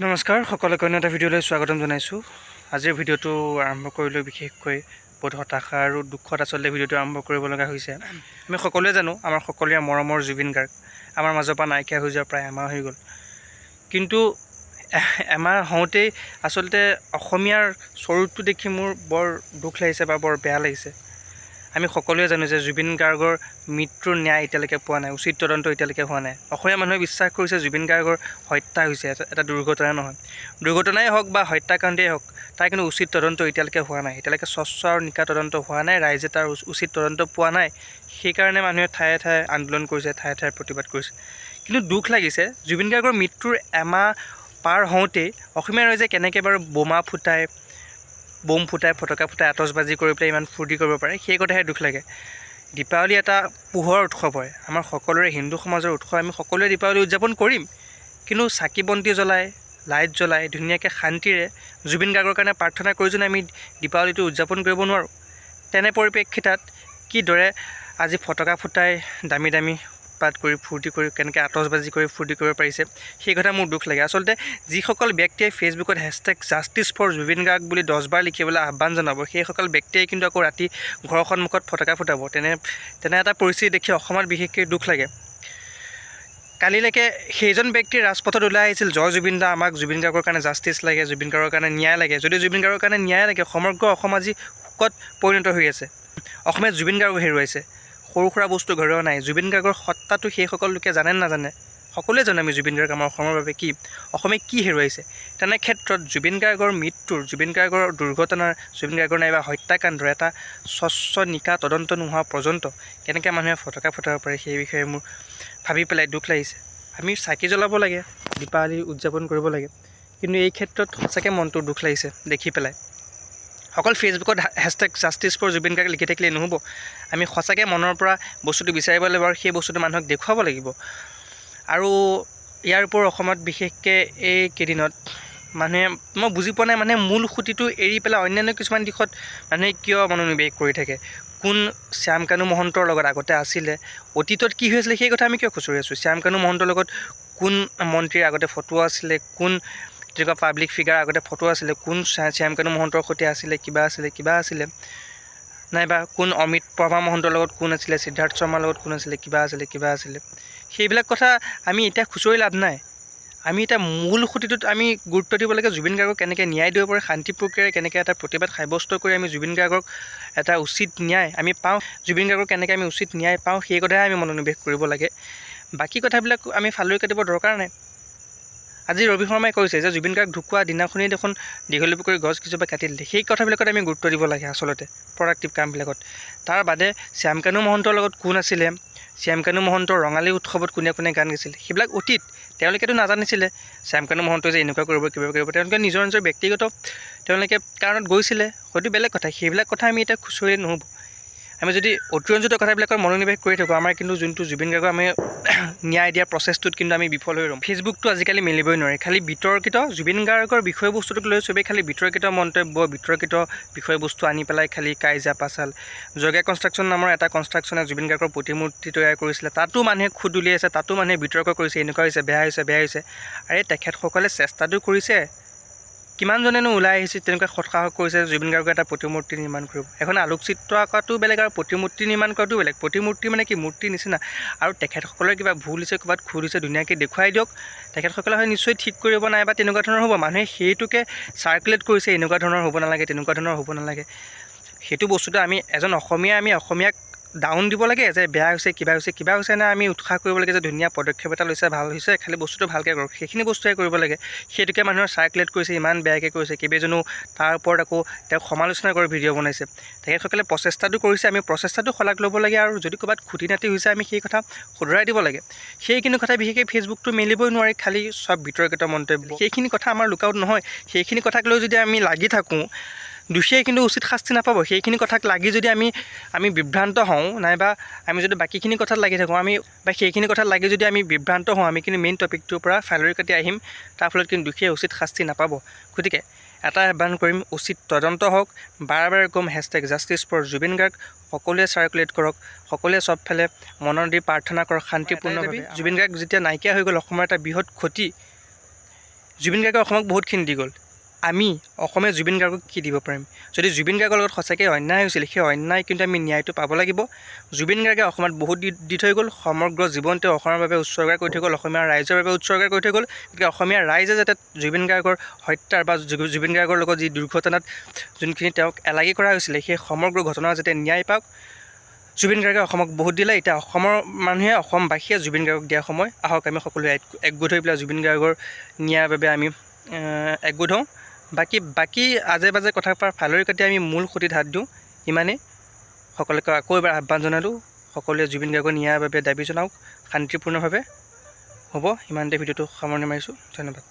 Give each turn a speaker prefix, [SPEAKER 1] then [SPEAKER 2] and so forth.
[SPEAKER 1] নমস্কাৰ সকলোকে অন্য এটা ভিডিঅ'লৈ স্বাগতম জনাইছোঁ। আজিৰ ভিডিঅ'টো আৰম্ভ কৰিলোঁ বিশেষকৈ বহুত হতাশা আৰু দুখত আচলতে ভিডিঅ'টো আৰম্ভ কৰিব লগা হৈছে। আমি সকলোৱে জানো আমাৰ সকলোৰে মৰমৰ জুবিন গাৰ্গ আমাৰ মাজৰ পৰা নাইকিয়া হৈ যোৱা প্ৰায় এমাহ হৈ গ'ল। কিন্তু এমাহ হওঁতেই আচলতে অসমীয়াৰ স্বৰূপটো দেখি মোৰ বৰ দুখ লাগিছে বা বৰ বেয়া লাগিছে। আমি সকলোৱে জানো যে জুবিন গাৰ্গৰ মৃত্যুৰ ন্যায় এতিয়ালৈকে পোৱা নাই, উচিত তদন্ত এতিয়ালৈকে হোৱা নাই। অসমীয়া মানুহে বিশ্বাস কৰিছে জুবিন গাৰ্গৰ হত্যা হৈছে, এটা দুৰ্ঘটনা নহয়। দুৰ্ঘটনাই হওক বা হত্যাকাণ্ডেই হওক, তাৰ কিন্তু উচিত তদন্ত এতিয়ালৈকে হোৱা নাই। এতিয়ালৈকে স্বচ্ছ আৰু নিকা তদন্ত হোৱা নাই, ৰাইজে তাৰ উচিত তদন্ত পোৱা নাই। সেইকাৰণে মানুহে ঠায়ে ঠায়ে আন্দোলন কৰিছে, ঠায়ে ঠায়ে প্ৰতিবাদ কৰিছে। কিন্তু দুখ লাগিছে জুবিন গাৰ্গৰ মৃত্যুৰ এমাহ পাৰ হওঁতেই অসমীয়া ৰাইজে কেনেকৈ বাৰু বোম ফুটাই ফটকা ফুটাই আতচবাজি কৰি পেলাই ইমান ফূৰ্তি কৰিব পাৰে, সেই কথাহে দুখ লাগে। দীপাৱলী এটা পোহৰৰ উৎসৱ হয়, আমাৰ সকলোৰে হিন্দু সমাজৰ উৎসৱ। আমি সকলোৱে দীপাৱলী উদযাপন কৰিম, কিন্তু চাকি বন্তি জ্বলাই লাইট জ্বলাই ধুনীয়াকৈ শান্তিৰে জুবিন গাৰ্গৰ কাৰণে প্ৰাৰ্থনা কৰি যদি আমি দীপাৱলীটো উদযাপন কৰিব নোৱাৰোঁ, তেনে পৰিপ্ৰেক্ষিতত কিদৰে আজি ফটকা ফুটাই দামী দামী উৎপাত কৰি ফূৰ্তি কৰি কেনেকৈ আতচবাজি কৰি ফূৰ্তি কৰিব পাৰিছে, সেই কথা মোৰ দুখ লাগে। আচলতে যিসকল ব্যক্তিয়ে ফেচবুকত #জাষ্টিছ ফৰ জুবিন গাৰ্গ বুলি 10 বাৰ লিখিবলৈ আহ্বান জনাব, সেইসকল ব্যক্তিয়ে কিন্তু আকৌ ৰাতি ঘৰৰ সন্মুখত ফটকা ফুটাব। তেনে এটা পৰিস্থিতি দেখি অসমত বিশেষকৈ দুখ লাগে। কালিলৈকে সেইজন ব্যক্তি ৰাজপথত ওলাই আহিছিল, জয় জুবিন দা, আমাক জুবিন গাৰ্গৰ কাৰণে জাষ্টিছ লাগে, জুবিন গাৰ্গৰ কাৰণে ন্যায় লাগে। যদি জুবিন গাৰ্গৰ কাৰণে ন্যায় লাগে, সমগ্ৰ অসম আজি শোকত পৰিণত হৈ আছে। অসমে জুবিন গাৰ্গক হেৰুৱাইছে, সৰু সুৰা বস্তু ঘৰুৱা নাই। জুবিন গাৰ্গৰ সত্তাটো সেইসকল লোকে জানে নাজানে, সকলোৱে জানে আমি জুবিন গাৰ্গ আমাৰ অসমৰ বাবে কি, অসমে কি হেৰুৱাইছে। তেনে ক্ষেত্ৰত জুবিন গাৰ্গৰ মৃত্যুৰ, জুবিন গাৰ্গৰ দুৰ্ঘটনাৰ, জুবিন গাৰ্গৰ নাইবা হত্যাকাণ্ডৰ এটা স্বচ্ছ নিকা তদন্ত নোহোৱা পৰ্যন্ত কেনেকৈ মানুহে ফটকা ফুটাব পাৰে, সেই বিষয়ে মোৰ ভাবি পেলাই দুখ লাগিছে। আমি চাকি জ্বলাব লাগে, দীপাৱলী উদযাপন কৰিব লাগে, কিন্তু এই ক্ষেত্ৰত সঁচাকৈ মনটো দুখ লাগিছে দেখি পেলাই। অকল ফেচবুকত #জাষ্টিছ ফৰ জুবিন গাৰ্গ লিখি থাকিলে নহ'ব, আমি সঁচাকৈ মনৰ পৰা বস্তুটো বিচাৰিব লাগিব আৰু সেই বস্তুটো মানুহক দেখুৱাব লাগিব। আৰু ইয়াৰ উপৰিও অসমত বিশেষকৈ এই কেইদিনত মানুহে, মই বুজি পোৱা নাই, মানে মূল সুঁতিটো এৰি পেলাই অন্যান্য কিছুমান দিশত মানুহে কিয় মনোনিৱেশ কৰি থাকে। কোন শ্যামকানু মহন্তৰ লগত আগতে আছিলে, অতীতত কি হৈছিলে সেই কথা আমি কিয় খুচৰি আছোঁ। শ্যামকানু মহন্তৰ লগত কোন মন্ত্ৰীৰ আগতে ফটো আছিলে, কোন তেনেকুৱা পাব্লিক ফিগাৰ আগতে ফটো আছিলে, কোন শ্যামকানু মহন্তৰ সৈতে আছিলে, কিবা আছিলে, নাইবা কোন অমিত প্ৰভা মহন্তৰ লগত কোন আছিলে, সিদ্ধাৰ্থ শৰ্মাৰ লগত কোন আছিলে, কিবা আছিলে। সেইবিলাক কথা আমি এতিয়া খুচৰি লাভ নাই। আমি এতিয়া মূল সুঁতিটোত আমি গুৰুত্ব দিব লাগে, জুবিন গাৰ্গক কেনেকৈ ন্যায় দিব পাৰে, শান্তি প্ৰক্ৰিয়াৰে কেনেকৈ এটা প্ৰতিবাদ সাব্যস্ত কৰি আমি জুবিন গাৰ্গক এটা উচিত ন্যায় আমি পাওঁ, জুবিন গাৰ্গক কেনেকৈ আমি উচিত ন্যায় পাওঁ, সেই কথাহে আমি মনোনিৱেশ কৰিব লাগে। বাকী কথাবিলাক আমি ফালৰি কাটিব দৰকাৰ নাই। আজি ৰবি শৰ্মাই কৈছে যে জুবিন গাৰ্গ ঢুকুৱা দিনাখনেই দেখোন দীঘলী পুখুৰী গছ কিছুপা কাটি দিলে। সেই কথাবিলাকত আমি গুৰুত্ব দিব লাগে আচলতে, প্ৰডাক্টিভ কামবিলাকত। তাৰ বাদে শ্যামকানু মহন্তৰ লগত কোন আছিলে, শ্যামকানু মহন্তৰ ৰঙালী উৎসৱত কোনে কোনে গান গাইছিল, সেইবিলাক অতীত। তেওঁলোকেতো নাজানিছিলে শ্যামকানু মহন্তই যে এনেকুৱা কৰিব, কিবা কৰিব। তেওঁলোকে নিজৰ ব্যক্তিগত তেওঁলোকে কাৰণত গৈছিলে, হয়তো বেলেগ কথা। সেইবিলাক কথা আমি এতিয়া খুচৰিলে নহ'ব। আমি যদি অতিৰঞ্জিত কথাবিলাকৰ মনোনিৱেশ কৰি থাকোঁ, আমাৰ কিন্তু যোনটো জুবিন গাৰ্গক আমি ন্যায় দিয়াৰ প্ৰচেছটোত কিন্তু আমি বিফল হৈ ৰ'ম। ফেচবুকটো আজিকালি মিলিবই নোৱাৰে, খালি বিতৰ্কিত জুবিন গাৰ্গৰ বিষয়বস্তুটোক লৈ চবেই খালি বিতৰ্কিত মন্তব্য, বিতৰ্কিত বিষয়বস্তু আনি পেলাই খালি কাইজা পাচাল। জগা কনষ্ট্ৰাকশ্যন নামৰ এটা কনষ্ট্ৰাকশ্যনে জুবিন গাৰ্গৰ প্ৰতিমূৰ্তি তৈয়াৰ কৰিছিলে, তাতো মানুহে খুদ উলিয়াইছে, তাতো মানুহে বিতৰ্ক কৰিছে, এনেকুৱা হৈছে, বেয়া হৈছে। আৰে তেখেতসকলে চেষ্টাটো কৰিছে, কিমানজনেনো ওলাই আহিছে তেনেকুৱা সৎসাহস কৰিছে জুবিন গাৰ্গৰ এটা প্ৰতিমূৰ্তি নিৰ্মাণ কৰিব। এখন আলোকচিত্ৰ আঁকাটো বেলেগ আৰু প্ৰতিমূৰ্তি নিৰ্মাণ কৰাটো বেলেগ। প্ৰতিমূৰ্তি মানে কি, মূৰ্তিৰ নিচিনা। আৰু তেখেতসকলৰ কিবা ভুল হৈছে, ক'ৰবাত খুদ হৈছে, ধুনীয়াকৈ দেখুৱাই দিয়ক, তেখেতসকলে হয় নিশ্চয় ঠিক কৰিব, নাইবা তেনেকুৱা ধৰণৰ হ'ব। মানুহে সেইটোকে চাৰ্কুলেট কৰিছে, এনেকুৱা ধৰণৰ হ'ব নালাগে, তেনেকুৱা ধৰণৰ হ'ব নালাগে। সেইটো বস্তুটো আমি এজন অসমীয়াক ডাউন দিব লাগে যে বেয়া হৈছে, কিবা হৈছে নে, আমি উৎসাহ কৰিব লাগে যে ধুনীয়া পদক্ষেপ এটা লৈছে, ভাল হৈছে, খালি বস্তুটো ভালকৈ কৰক, সেইখিনি বস্তুহে কৰিব লাগে। সেইটোকে মানুহৰ চাৰ্কুলেট কৰিছে, ইমান বেয়াকৈ কৰিছে, কেইবাজনো তাৰ ওপৰত আকৌ তেওঁক সমালোচনা কৰি ভিডিঅ' বনাইছে। তেখেতসকলে প্ৰচেষ্টাটো কৰিছে, আমি প্ৰচেষ্টাটো শলাগ ল'ব লাগে, আৰু যদি ক'ৰবাত খুটি নাটি হৈছে আমি সেই কথা শুধৰাই দিব লাগে। সেইখিনি কথা বিশেষকৈ ফেচবুকটো মেলিবই নোৱাৰি, খালি চব বিতৰ্কিত মন্তব্য। সেইখিনি কথা আমাৰ লুকআউট নহয়। সেইখিনি কথাক লৈ যদি আমি লাগি থাকোঁ, দোষীয়ে কিন্তু উচিত শাস্তি নাপাব। সেইখিনি কথাক লাগি যদি আমি বিভ্ৰান্ত হওঁ, নাইবা আমি যদি বাকীখিনি কথাত লাগি থাকোঁ, সেইখিনি কথাত লাগি যদি আমি বিভ্ৰান্ত হওঁ, আমি কিন্তু মেইন টপিকটোৰ পৰা ফালৰি কাটি আহিম, তাৰ ফলত কিন্তু দোষীয়ে উচিত শাস্তি নাপাব। গতিকে এটা আহ্বান কৰিম, উচিত তদন্ত হওক। বাৰে ক'ম, #জাষ্টিছ ফৰ জুবিন গাৰ্গ সকলোৱে চাৰ্কুলেট কৰক, সকলোৱে চবফালে মনৰ দি প্ৰাৰ্থনা কৰক শান্তিপূৰ্ণভাৱে। জুবিন গাৰ্গ যেতিয়া নাইকিয়া হৈ গ'ল, অসমৰ এটা বৃহৎ ক্ষতি। জুবিন গাৰ্গে অসমক বহুতখিনি দি গ'ল। আমি অসমীয়া জুবিন গাৰ্গক কি দিব পাৰিম? যদি জুবিন গাৰ্গৰ লগত সঁচাকৈ অন্যায় হৈছিল, সেই অন্যায় কিন্তু আমি ন্যায়টো পাব লাগিব। জুবিন গাৰ্গে অসমত বহুত দি থৈ গ'ল, সমগ্ৰ জীৱন তেওঁ অসমৰ বাবে উৎসৰ্গা কৰি থৈ গ'ল, অসমীয়া ৰাইজৰ বাবে উৎসৰ্গা কৰি থৈ গ'ল। গতিকে অসমীয়া ৰাইজে যাতে জুবিন গাৰ্গৰ হত্যাৰ বা জুবিন গাৰ্গৰ লগত যি দুৰ্ঘটনাত যোনখিনি তেওঁক এলাগী কৰা হৈছিলে, সেই সমগ্ৰ ঘটনা যাতে ন্যায় পাওক। জুবিন গাৰ্গে অসমক বহুত দিলে, এতিয়া অসমৰ মানুহে, অসমবাসীয়ে জুবিন গাৰ্গক দিয়া সময়। আহক আমি সকলোৱে একগোট হৈ পেলাই জুবিন গাৰ্গৰ ন্যায়ৰ বাবে আমি একগোট হওঁ। বাকী আজে বাজে কথাৰ পৰা ফালৰি কাটি আমি মূল খুঁটিত হাত দিওঁ। ইমানেই। সকলোকে আকৌ এবাৰ আহ্বান জনালোঁ, সকলোৱে জুবিন গাৰ্গৰ ন্যায়ৰ বাবে দাবী জনাওক শান্তিপূৰ্ণভাৱে। হ'ব, ইমানতে ভিডিঅ'টো সামৰণি মাৰিছোঁ। ধন্যবাদ।